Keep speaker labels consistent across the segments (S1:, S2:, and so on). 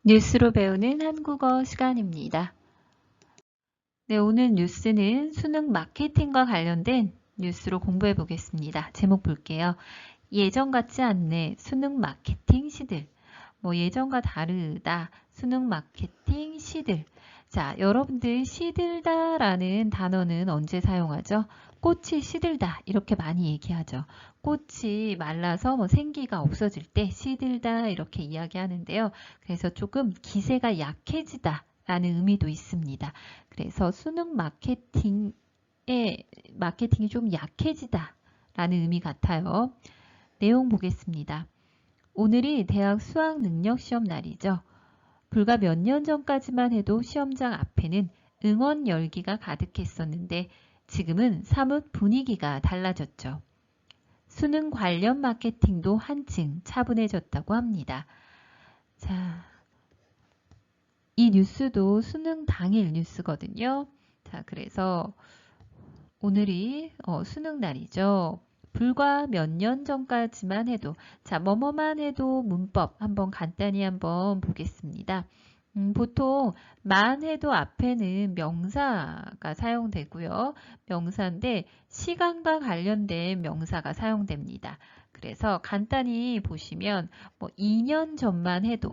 S1: 뉴스로 배우는 한국어 시간입니다. 네, 오늘 뉴스는 수능 마케팅과 관련된 뉴스로 공부해 보겠습니다. 제목 볼게요. 예전 같지 않네. 수능 마케팅 시들. 예전과 다르다. 수능 마케팅 시들. 자, 여러분들 시들다라는 단어는 언제 사용하죠? 꽃이 시들다 이렇게 많이 얘기하죠. 꽃이 말라서 생기가 없어질 때 시들다 이렇게 이야기하는데요. 그래서 조금 기세가 약해지다 라는 의미도 있습니다. 그래서 수능 마케팅이 좀 약해지다 라는 의미 같아요. 내용 보겠습니다. 오늘이 대학 수학 능력 시험 날이죠. 불과 몇 년 전까지만 해도 시험장 앞에는 응원 열기가 가득했었는데 지금은 사뭇 분위기가 달라졌죠. 수능 관련 마케팅도 한층 차분해졌다고 합니다. 자, 이 뉴스도 수능 당일 뉴스거든요. 자, 그래서 오늘이 수능 날이죠. 불과 몇 년 전까지만 해도 뭐뭐만 해도 문법 간단히 한번 보겠습니다. 보통 만 해도 앞에는 명사가 사용되고요. 명사인데 시간과 관련된 명사가 사용됩니다. 그래서 간단히 보시면 2년 전만 해도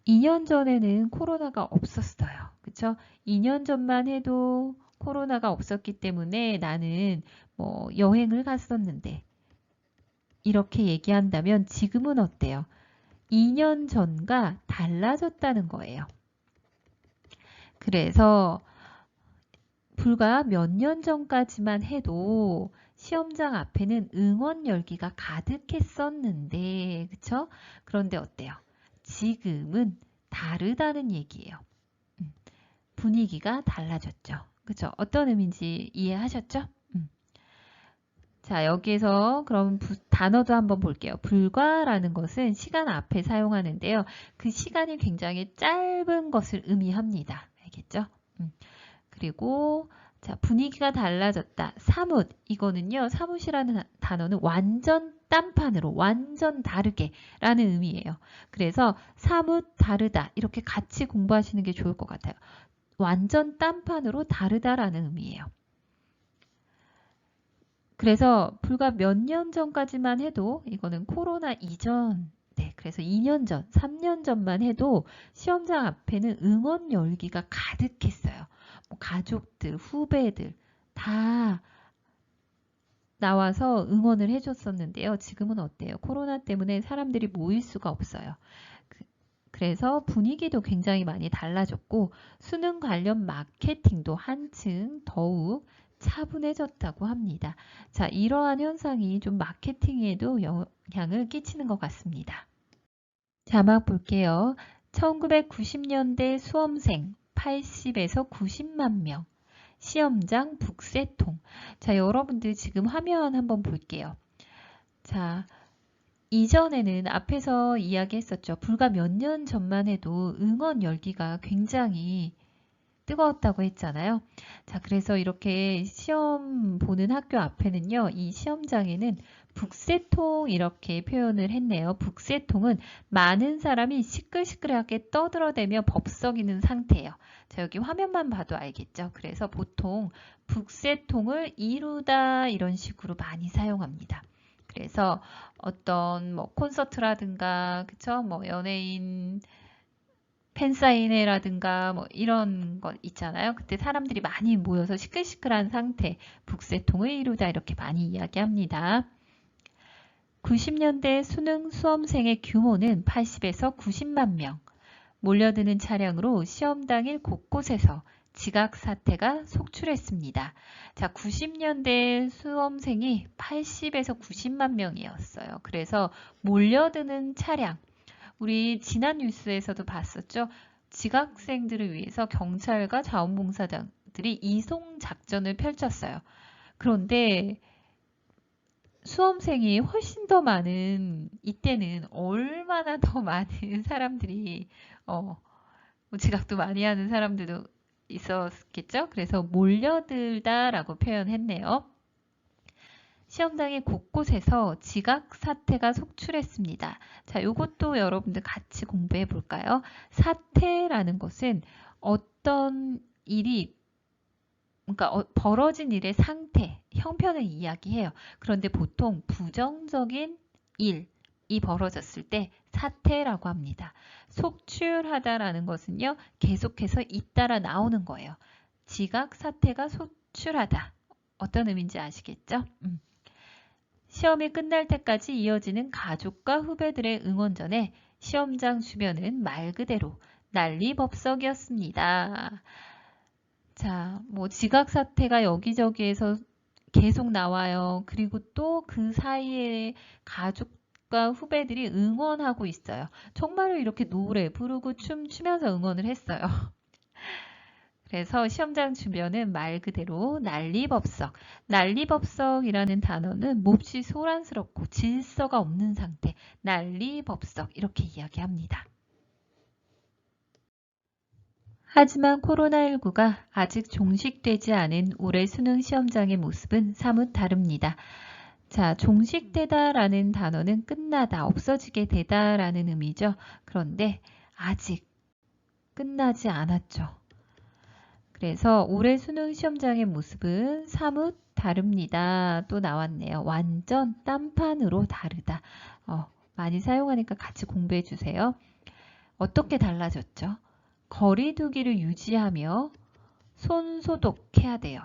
S1: 2년 전에는 코로나가 없었어요. 그쵸? 2년 전만 해도 코로나가 없었기 때문에 나는 여행을 갔었는데 이렇게 얘기한다면 지금은 어때요? 2년 전과 달라졌다는 거예요. 그래서 불과 몇 년 전까지만 해도 시험장 앞에는 응원 열기가 가득했었는데, 그쵸? 그런데 어때요? 지금은 다르다는 얘기예요. 분위기가 달라졌죠. 그쵸? 어떤 의미인지 이해하셨죠? 자, 여기에서 그럼 단어도 한번 볼게요. 불과라는 것은 시간 앞에 사용하는데요. 그 시간이 굉장히 짧은 것을 의미합니다. 알겠죠? 그리고 자, 분위기가 달라졌다. 사뭇 이거는요. 사뭇이라는 단어는 완전 딴판으로 완전 다르게 라는 의미예요. 그래서 사뭇 다르다 이렇게 같이 공부하시는 게 좋을 것 같아요. 완전 딴판으로 다르다라는 의미예요. 그래서 불과 몇 년 전까지만 해도 이거는 코로나 이전 그래서 2년 전, 3년 전만 해도 시험장 앞에는 응원 열기가 가득했어요. 가족들, 후배들 다 나와서 응원을 해줬었는데요. 지금은 어때요? 코로나 때문에 사람들이 모일 수가 없어요. 그래서 분위기도 굉장히 많이 달라졌고 수능 관련 마케팅도 한층 더욱 차분해졌다고 합니다. 자, 이러한 현상이 좀 마케팅에도 영향을 끼치는 것 같습니다. 자막 볼게요. 1990년대 수험생 80에서 90만 명. 시험장 북새통. 자, 여러분들 지금 화면 한번 볼게요. 자, 이전에는 앞에서 이야기했었죠. 불과 몇 년 전만 해도 응원 열기가 굉장히 뜨거웠다고 했잖아요. 자, 그래서 이렇게 시험 보는 학교 앞에는요, 이 시험장에는 북새통 이렇게 표현을 했네요. 북새통은 많은 사람이 시끌시끌하게 떠들어대며 법석이는 상태예요. 자, 여기 화면만 봐도 알겠죠? 그래서 보통 북새통을 이루다 이런 식으로 많이 사용합니다. 그래서 어떤 콘서트라든가 그쵸? 연예인 팬사인회라든가 이런 것 있잖아요. 그때 사람들이 많이 모여서 시끌시끌한 상태, 북새통을 이루다 이렇게 많이 이야기합니다. 90년대 수능 수험생의 규모는 80에서 90만 명. 몰려드는 차량으로 시험 당일 곳곳에서 지각 사태가 속출했습니다. 자, 90년대 수험생이 80에서 90만 명이었어요. 그래서 몰려드는 차량, 우리 지난 뉴스에서도 봤었죠. 지각생들을 위해서 경찰과 자원봉사자들이 이송 작전을 펼쳤어요. 그런데 수험생이 훨씬 더 많은 이때는 얼마나 더 많은 사람들이 지각도 많이 하는 사람들도 있었겠죠. 그래서 몰려들다라고 표현했네요. 시험장의 곳곳에서 지각 사태가 속출했습니다. 자, 이것도 여러분들 같이 공부해 볼까요? 사태라는 것은 어떤 일이, 그러니까 벌어진 일의 상태, 형편을 이야기해요. 그런데 보통 부정적인 일이 벌어졌을 때 사태라고 합니다. 속출하다라는 것은요, 계속해서 잇따라 나오는 거예요. 지각 사태가 속출하다. 어떤 의미인지 아시겠죠? 시험이 끝날 때까지 이어지는 가족과 후배들의 응원전에 시험장 주변은 말 그대로 난리법석이었습니다. 자, 뭐 지각 사태가 여기저기에서 계속 나와요. 그리고 또 그 사이에 가족과 후배들이 응원하고 있어요. 정말로 이렇게 노래 부르고 춤추면서 응원을 했어요. 그래서 시험장 주변은 말 그대로 난리법석. 난리법석이라는 단어는 몹시 소란스럽고 질서가 없는 상태. 난리법석 이렇게 이야기합니다. 하지만 코로나19가 아직 종식되지 않은 올해 수능 시험장의 모습은 사뭇 다릅니다. 자, 종식되다라는 단어는 끝나다, 없어지게 되다라는 의미죠. 그런데 아직 끝나지 않았죠. 그래서 올해 수능 시험장의 모습은 사뭇 다릅니다. 또 나왔네요. 완전 딴판으로 다르다. 많이 사용하니까 같이 공부해 주세요. 어떻게 달라졌죠? 거리 두기를 유지하며 손 소독해야 돼요.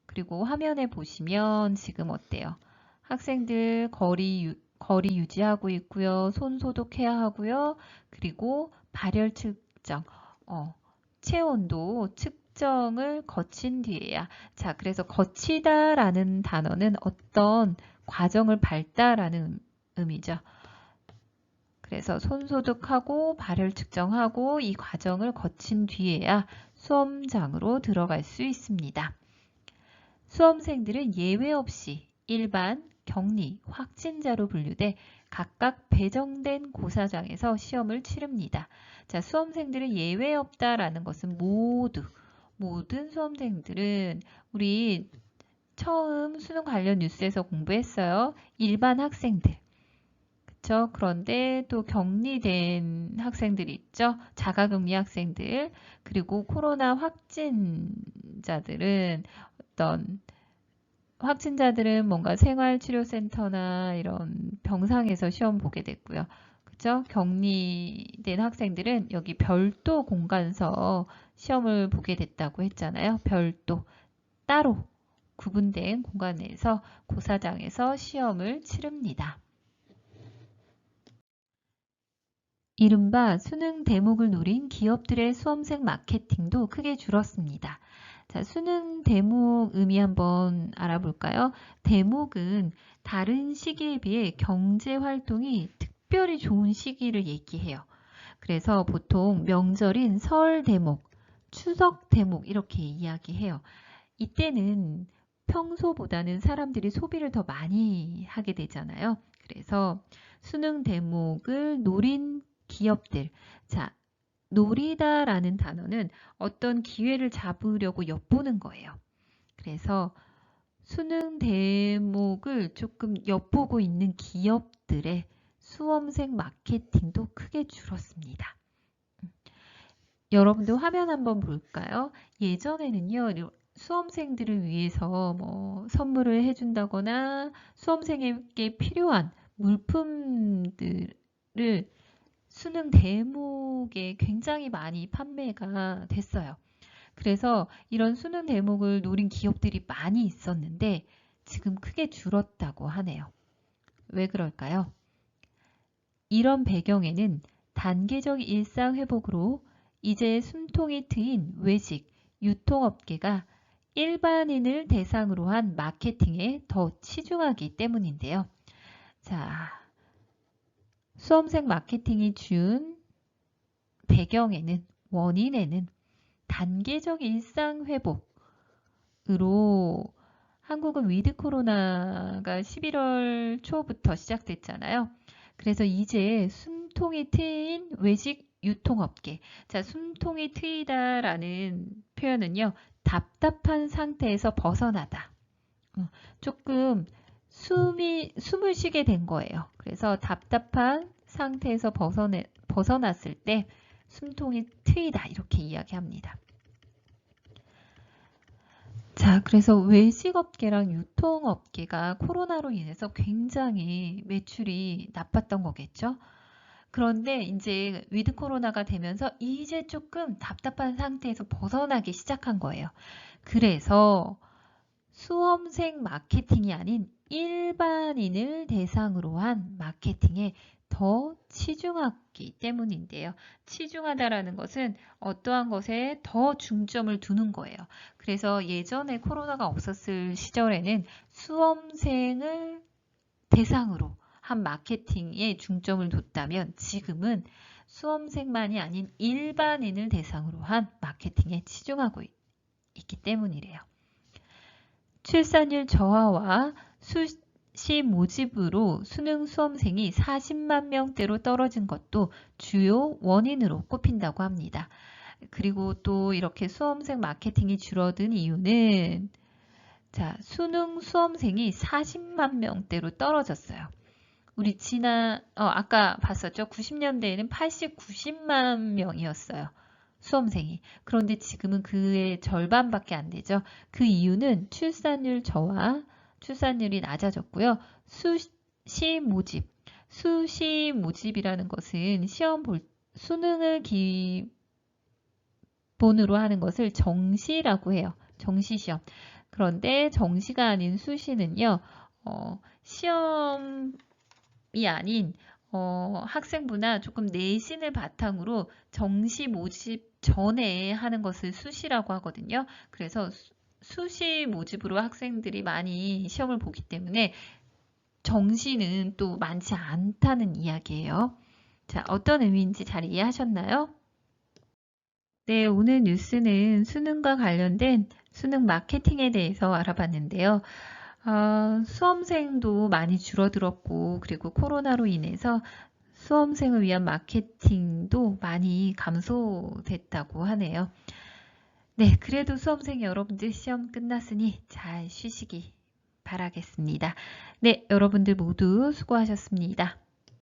S1: 그리고 화면에 보시면 지금 어때요? 학생들 거리 유지하고 있고요. 손 소독해야 하고요. 그리고 발열 측정, 체온도 측정을 거친 뒤에야. 자, 그래서 거치다라는 단어는 어떤 과정을 밟다라는 의미죠. 그래서 손 소독하고 발열 측정하고 이 과정을 거친 뒤에야 수험장으로 들어갈 수 있습니다. 수험생들은 예외 없이 일반, 격리, 확진자로 분류돼 각각 배정된 고사장에서 시험을 치릅니다. 자, 수험생들은 예외 없다라는 것은 모든 수험생들은 우리 처음 수능 관련 뉴스에서 공부했어요. 일반 학생들. 그렇죠? 그런데 또 격리된 학생들이 있죠. 자가격리 학생들. 그리고 코로나 확진자들은 뭔가 생활치료센터나 이런 병상에서 시험 보게 됐고요. 그죠? 격리된 학생들은 여기 별도 공간서 시험을 보게 됐다고 했잖아요. 별도 따로 구분된 공간 내에서 고사장에서 시험을 치릅니다. 이른바 수능 대목을 노린 기업들의 수험생 마케팅도 크게 줄었습니다. 자, 수능 대목 의미 한번 알아볼까요? 대목은 다른 시기에 비해 경제 활동이 특별히 좋은 시기를 얘기해요. 그래서 보통 명절인 설 대목, 추석 대목 이렇게 이야기해요. 이때는 평소보다는 사람들이 소비를 더 많이 하게 되잖아요. 그래서 수능 대목을 노린 기업들. 자, 노리다라는 단어는 어떤 기회를 잡으려고 엿보는 거예요. 그래서 수능 대목을 조금 엿보고 있는 기업들의 수험생 마케팅도 크게 줄었습니다. 여러분들 화면 한번 볼까요? 예전에는요, 수험생들을 위해서 뭐 선물을 해준다거나 수험생에게 필요한 물품들을 수능 대목에 굉장히 많이 판매가 됐어요. 그래서 이런 수능 대목을 노린 기업들이 많이 있었는데 지금 크게 줄었다고 하네요. 왜 그럴까요? 이런 배경에는 단계적 일상 회복으로 이제 숨통이 트인 외식, 유통업계가 일반인을 대상으로 한 마케팅에 더 치중하기 때문인데요. 자, 수험생 마케팅이 준 배경에는, 원인에는 단계적 일상 회복으로 한국은 위드 코로나가 11월 초부터 시작됐잖아요. 그래서 이제 숨통이 트인 외식 유통업계. 자, 숨통이 트이다라는 표현은요, 답답한 상태에서 벗어나다. 조금 숨을 쉬게 된 거예요. 그래서 답답한 상태에서 벗어났을 때 숨통이 트이다 이렇게 이야기합니다. 자, 그래서 외식업계랑 유통업계가 코로나로 인해서 굉장히 매출이 나빴던 거겠죠. 그런데 이제 위드 코로나가 되면서 이제 조금 답답한 상태에서 벗어나기 시작한 거예요. 그래서 수험생 마케팅이 아닌 일반인을 대상으로 한 마케팅에 더 치중하기 때문인데요. 치중하다라는 것은 어떠한 것에 더 중점을 두는 거예요. 그래서 예전에 코로나가 없었을 시절에는 수험생을 대상으로 한 마케팅에 중점을 뒀다면 지금은 수험생만이 아닌 일반인을 대상으로 한 마케팅에 치중하고 있기 때문이래요. 출산율 저하와 수시 모집으로 수능 수험생이 40만 명대로 떨어진 것도 주요 원인으로 꼽힌다고 합니다. 그리고 또 이렇게 수험생 마케팅이 줄어든 이유는 자, 수능 수험생이 40만 명대로 떨어졌어요. 우리 아까 봤었죠? 90년대에는 90만 명이었어요. 수험생이. 그런데 지금은 그의 절반밖에 안 되죠. 그 이유는 출산율 저하, 출산율이 낮아졌고요. 수시 모집이라는 것은 수능을 기본으로 하는 것을 정시라고 해요. 정시시험. 그런데 정시가 아닌 수시는요, 시험이 아닌 학생부나 조금 내신을 바탕으로 정시 모집 전에 하는 것을 수시라고 하거든요. 그래서 수시 모집으로 학생들이 많이 시험을 보기 때문에 정시는 또 많지 않다는 이야기예요. 자, 어떤 의미인지 잘 이해하셨나요? 네, 오늘 뉴스는 수능과 관련된 수능 마케팅에 대해서 알아봤는데요. 수험생도 많이 줄어들었고, 그리고 코로나로 인해서 수험생을 위한 마케팅도 많이 감소됐다고 하네요. 네, 그래도 수험생 여러분들 시험 끝났으니 잘 쉬시기 바라겠습니다. 네, 여러분들 모두 수고하셨습니다.